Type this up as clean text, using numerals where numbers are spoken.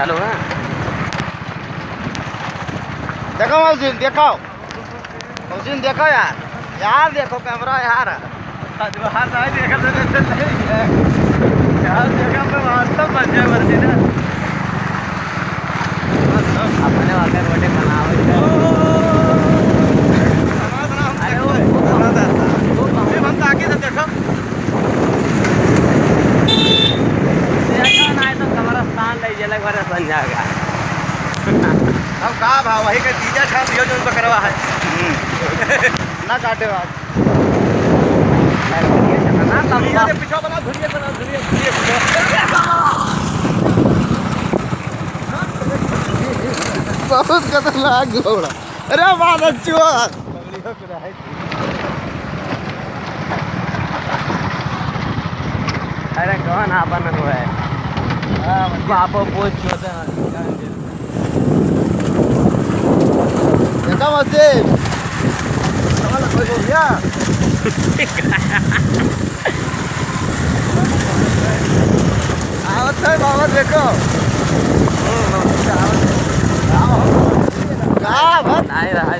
चालू है। देखो मौजिन, देखो मौजिन, देखो यार, यार देखो कैमरा यार। बाहर ना देखा तो नहीं है यार, देखा मैं वास्तव बच गया वर्दी ना। अपने वाले रोटे बनाओ। अरे वो बनता आगे से देखो ना तो कब्रिस्तान ले चले घर बन जाएगा। अब कहा भाव वही का तीजा छाप दियो जो उनको करवा है ना काटे बात। पीछा बना धुरिया बना धुरिया बहुत खतरनाक घोड़ा। अरे बात अच्छी बात। अरे कौन आपन हुआ है बापो पूछ होते हैं। देखो मौजिन, सवाल कोई हो गया। आवत है बाबा देखो। नहीं रहा है।